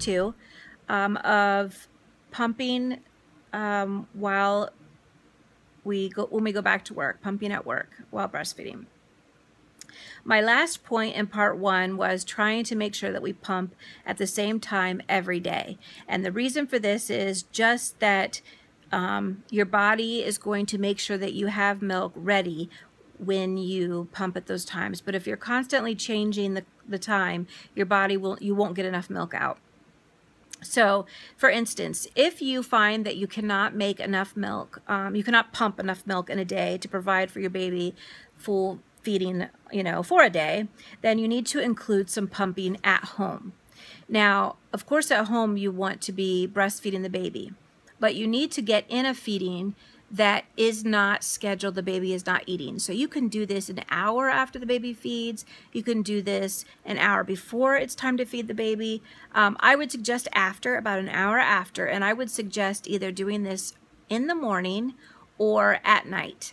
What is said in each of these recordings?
2 of pumping while when we go back to work, pumping at work while breastfeeding. My last point in part 1 was trying to make sure that we pump at the same time every day. And the reason for this is just that your body is going to make sure that you have milk ready when you pump at those times. But if you're constantly changing the time, your body you won't get enough milk out. So, for instance, if you find that you cannot make enough milk, you cannot pump enough milk in a day to provide for your baby full feeding, for a day, then you need to include some pumping at home. Now, of course, at home you want to be breastfeeding the baby, but you need to get in a feeding that is not scheduled, the baby is not eating. So you can do this an hour after the baby feeds. You can do this an hour before it's time to feed the baby. I would suggest about an hour after, and I would suggest either doing this in the morning or at night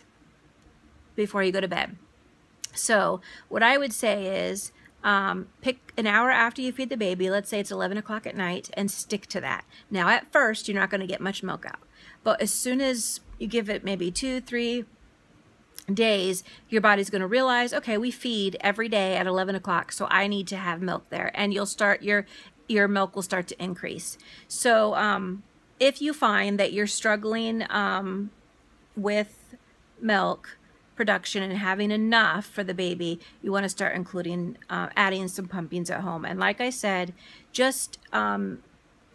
before you go to bed. So what I would say is pick an hour after you feed the baby, let's say it's 11 o'clock at night, and stick to that. Now at first you're not going to get much milk out, but as soon as you give it maybe 2-3 days, your body's going to realize, okay, we feed every day at 11 o'clock, so I need to have milk there, and you'll start your milk will start to increase. So if you find that you're struggling with milk production and having enough for the baby, you want to start including adding some pumpings at home. And like I said, just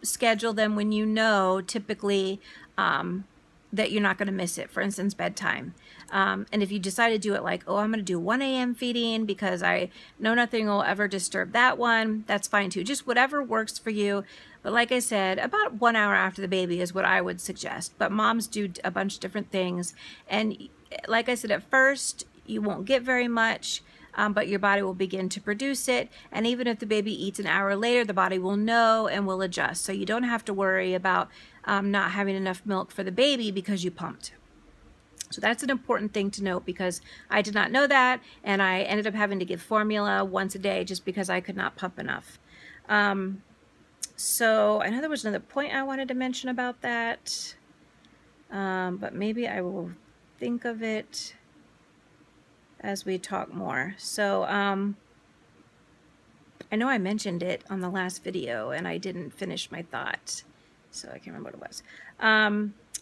schedule them when you know typically that you're not going to miss it. For instance, bedtime. And if you decide to do it like, oh, I'm going to do 1 a.m. feeding because I know nothing will ever disturb that one, that's fine too. Just whatever works for you. But like I said, about 1 hour after the baby is what I would suggest. But moms do a bunch of different things. And like I said, at first, you won't get very much, but your body will begin to produce it. And even if the baby eats an hour later, the body will know and will adjust. So you don't have to worry about not having enough milk for the baby because you pumped. So that's an important thing to note, because I did not know that, and I ended up having to give formula once a day just because I could not pump enough. So I know there was another point I wanted to mention about that, but maybe I will think of it as we talk more. So I know I mentioned it on the last video and I didn't finish my thought, so I can't remember what it was.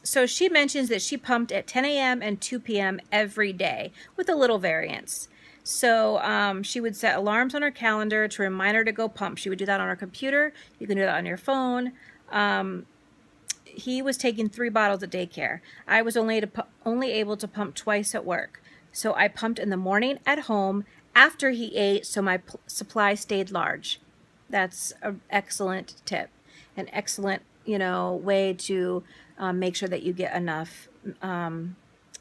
So she mentions that she pumped at 10 a.m. and 2 p.m. every day with a little variance. So she would set alarms on her calendar to remind her to go pump. She would do that on her computer. You can do that on your phone. He was taking 3 bottles at daycare. I was only able to pump twice at work. So I pumped in the morning at home after he ate, so my supply stayed large. That's an excellent tip, an excellent, way to make sure that you get enough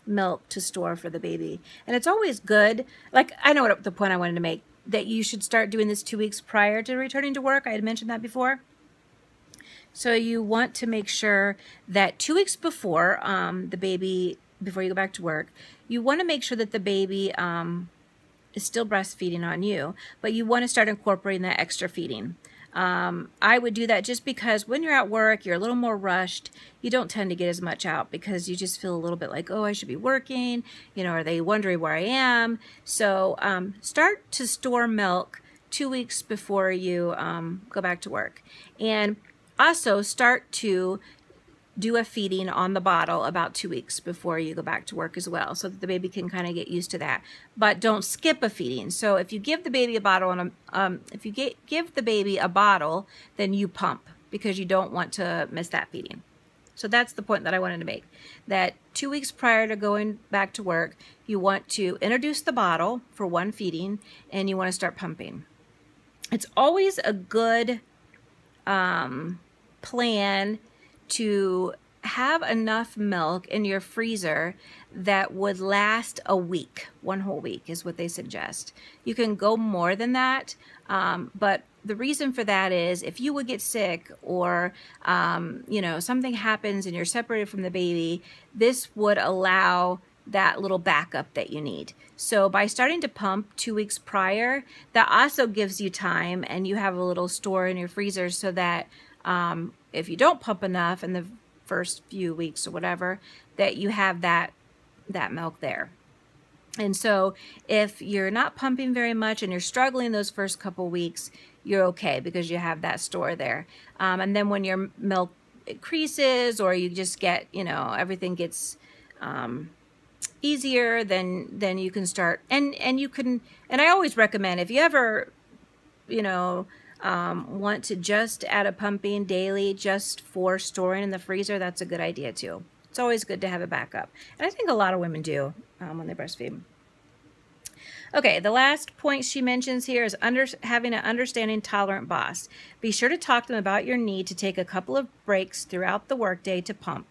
milk to store for the baby. And it's always good, like, I know what the point I wanted to make, that you should start doing this 2 weeks prior to returning to work. I had mentioned that before. So you want to make sure that 2 weeks before before you go back to work, you want to make sure that the baby is still breastfeeding on you, but you want to start incorporating that extra feeding. I would do that just because when you're at work, you're a little more rushed. You don't tend to get as much out because you just feel a little bit like, oh, I should be working. Are they wondering where I am? So start to store milk 2 weeks before you go back to work. And also start to do a feeding on the bottle about 2 weeks before you go back to work as well, so that the baby can kind of get used to that. But don't skip a feeding. So if you give the baby a bottle, give the baby a bottle, then you pump, because you don't want to miss that feeding. So that's the point that I wanted to make. That 2 weeks prior to going back to work, you want to introduce the bottle for one feeding, and you want to start pumping. It's always a good plan to have enough milk in your freezer that would last a week. 1 whole week is what they suggest. You can go more than that, but the reason for that is if you would get sick or something happens and you're separated from the baby, this would allow that little backup that you need. So by starting to pump 2 weeks prior, that also gives you time, and you have a little store in your freezer so that if you don't pump enough in the first few weeks or whatever, that you have that milk there. And so if you're not pumping very much and you're struggling those first couple weeks, you're okay because you have that store there. And then when your milk increases, or you just get, you know, everything gets easier, then you can start, and you can, and I always recommend, if you ever, you know, want to just add a pumping daily just for storing in the freezer, that's a good idea too. It's always good to have a backup. And I think a lot of women do when they breastfeed. Okay, the last point she mentions here is having an understanding, tolerant boss. Be sure to talk to them about your need to take a couple of breaks throughout the workday to pump.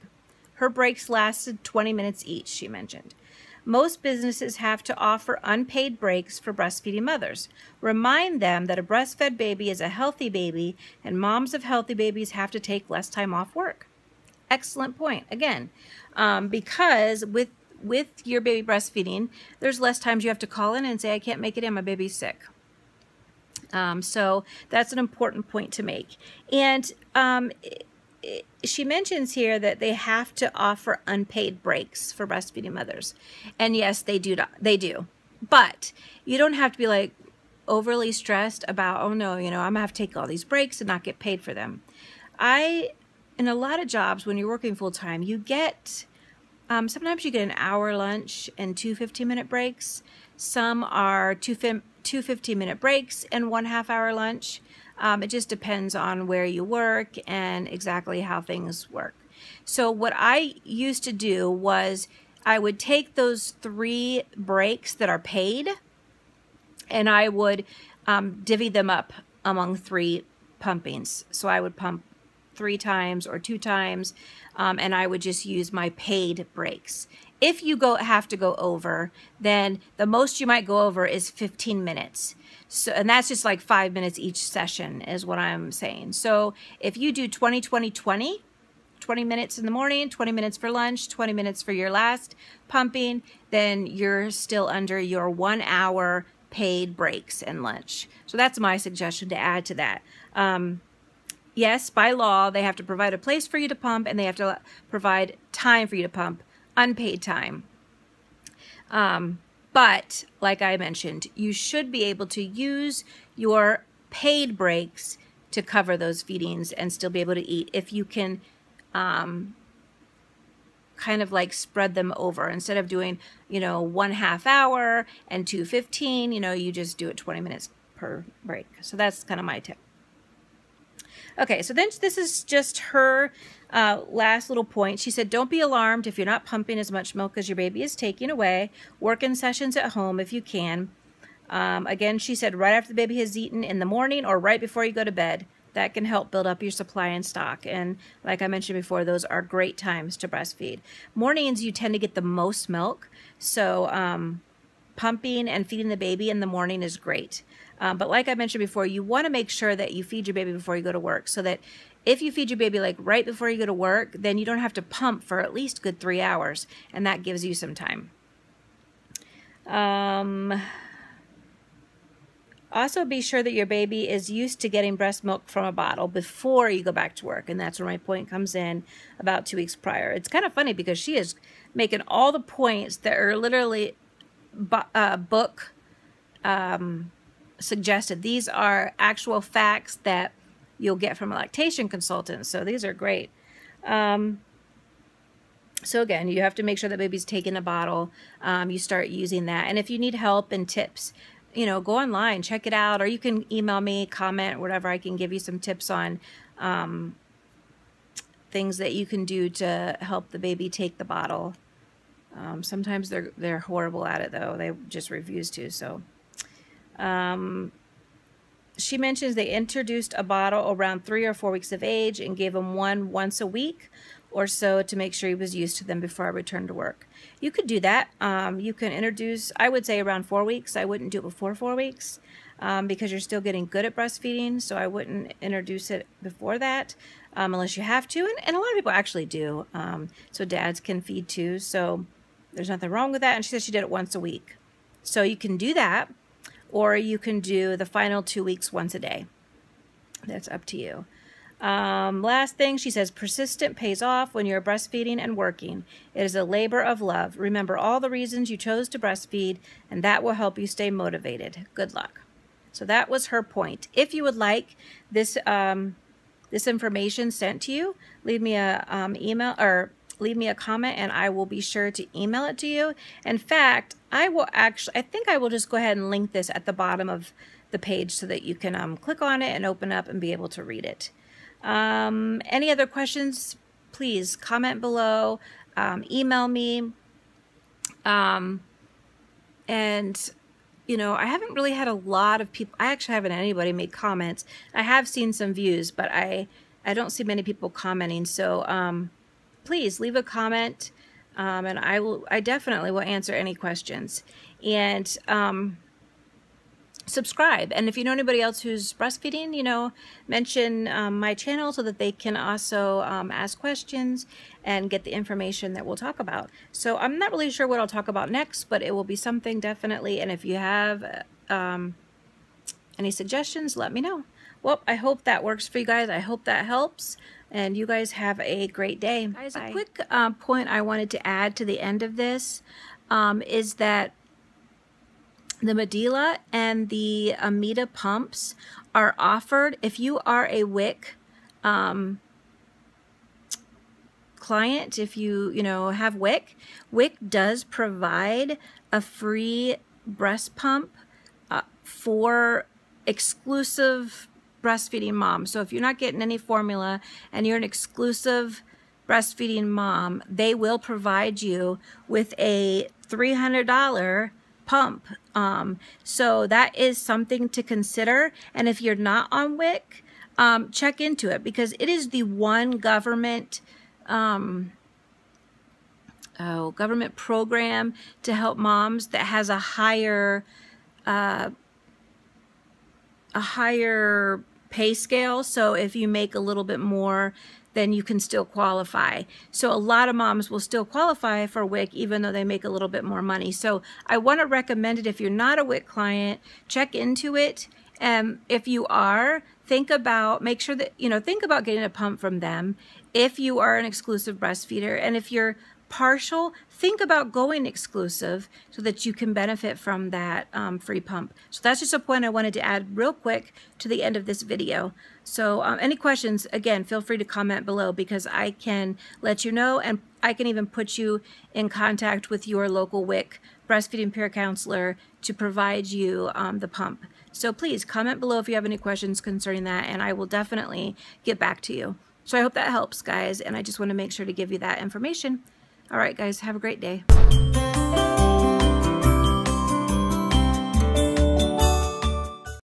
Her breaks lasted 20 minutes each, she mentioned. Most businesses have to offer unpaid breaks for breastfeeding mothers. Remind them that a breastfed baby is a healthy baby, and moms of healthy babies have to take less time off work. Excellent point. Again, because with your baby breastfeeding, there's less times you have to call in and say, I can't make it in, my baby's sick. So that's an important point to make. And she mentions here that they have to offer unpaid breaks for breastfeeding mothers. And yes, they do. But you don't have to be like overly stressed about, oh no, you know, I'm gonna have to take all these breaks and not get paid for them. In a lot of jobs, when you're working full-time, you get, sometimes you get an hour lunch and 2 15-minute breaks. Some are two 15-minute breaks and 1/2 hour lunch. It just depends on where you work and exactly how things work. So what I used to do was I would take those 3 breaks that are paid, and I would divvy them up among 3 pumpings. So I would pump 3 times or 2 times, and I would just use my paid breaks. If you have to go over, then the most you might go over is 15 minutes. So, and that's just like 5 minutes each session is what I'm saying. So if you do 20, 20, 20, 20 minutes in the morning, 20 minutes for lunch, 20 minutes for your last pumping, then you're still under your 1 hour paid breaks and lunch. So that's my suggestion to add to that. Yes, by law, they have to provide a place for you to pump, and they have to provide time for you to pump, unpaid time. But like I mentioned, you should be able to use your paid breaks to cover those feedings and still be able to eat if you can kind of like spread them over. Instead of doing, you know, 1/2 hour and 2 15, you know, you just do it 20 minutes per break. So that's kind of my tip. Okay, so then this is just her last little point. She said, don't be alarmed if you're not pumping as much milk as your baby is taking away. Work in sessions at home if you can. Again, she said, right after the baby has eaten in the morning or right before you go to bed. That can help build up your supply and stock. And like I mentioned before, those are great times to breastfeed. Mornings, you tend to get the most milk. So pumping and feeding the baby in the morning is great. But like I mentioned before, you want to make sure that you feed your baby before you go to work, so that if you feed your baby like right before you go to work, then you don't have to pump for at least good 3 hours, and that gives you some time. Also, be sure that your baby is used to getting breast milk from a bottle before you go back to work, and that's where my point comes in about 2 weeks prior. It's kind of funny because she is making all the points that are literally book suggested. These are actual facts that you'll get from a lactation consultant. So these are great. So again, you have to make sure that baby's taking a bottle. You start using that. And if you need help and tips, you know, go online, check it out, or you can email me, comment, whatever. I can give you some tips on things that you can do to help the baby take the bottle. Sometimes they're horrible at it, though. They just refuse to. So she mentions they introduced a bottle around 3 or 4 weeks of age and gave him one once a week or so to make sure he was used to them before I returned to work. You could do that. You can introduce, I would say around 4 weeks. I wouldn't do it before 4 weeks because you're still getting good at breastfeeding, so I wouldn't introduce it before that unless you have to. And a lot of people actually do, so dads can feed too. So There's nothing wrong with that. And she said she did it once a week. So you can do that, or you can do the final 2 weeks once a day. That's up to you. Last thing, she says, persistent pays off when you're breastfeeding and working. It is a labor of love. Remember all the reasons you chose to breastfeed, and that will help you stay motivated. Good luck. So that was her point. If you would like this this information sent to you, leave me a email or leave me a comment, and I will be sure to email it to you. In fact, I think I will just go ahead and link this at the bottom of the page so that you can click on it and open up and be able to read it. Any other questions, please comment below, email me, and you know, I haven't really had a lot of people, I actually haven't had anybody make comments. I have seen some views, but I don't see many people commenting, so please leave a comment, and I definitely will answer any questions. And subscribe, and if you know anybody else who's breastfeeding, you know, mention my channel so that they can also ask questions and get the information that we'll talk about. So I'm not really sure what I'll talk about next, but it will be something definitely, and if you have any suggestions, let me know. Well, I hope that works for you guys. I hope that helps, and you guys have a great day. Guys, a quick point I wanted to add to the end of this is that the Medela and the Amida pumps are offered if you are a WIC client. If you know, have WIC, WIC does provide a free breast pump for exclusive breastfeeding moms. So if you're not getting any formula and you're an exclusive breastfeeding mom, they will provide you with a $300 pump. So that is something to consider. And if you're not on WIC, check into it, because it is the one government government program to help moms that has a higher pay scale. So if you make a little bit more, then you can still qualify. So a lot of moms will still qualify for WIC even though they make a little bit more money. So I want to recommend it. If you're not a WIC client, check into it. If you are, think about getting a pump from them if you are an exclusive breastfeeder. And if you're partial, think about going exclusive so that you can benefit from that free pump. So that's just a point I wanted to add real quick to the end of this video. So any questions, again, feel free to comment below, because I can let you know, and I can even put you in contact with your local WIC breastfeeding peer counselor to provide you the pump. So please comment below if you have any questions concerning that, and I will definitely get back to you. So I hope that helps, guys, and I just want to make sure to give you that information. All right, guys, have a great day.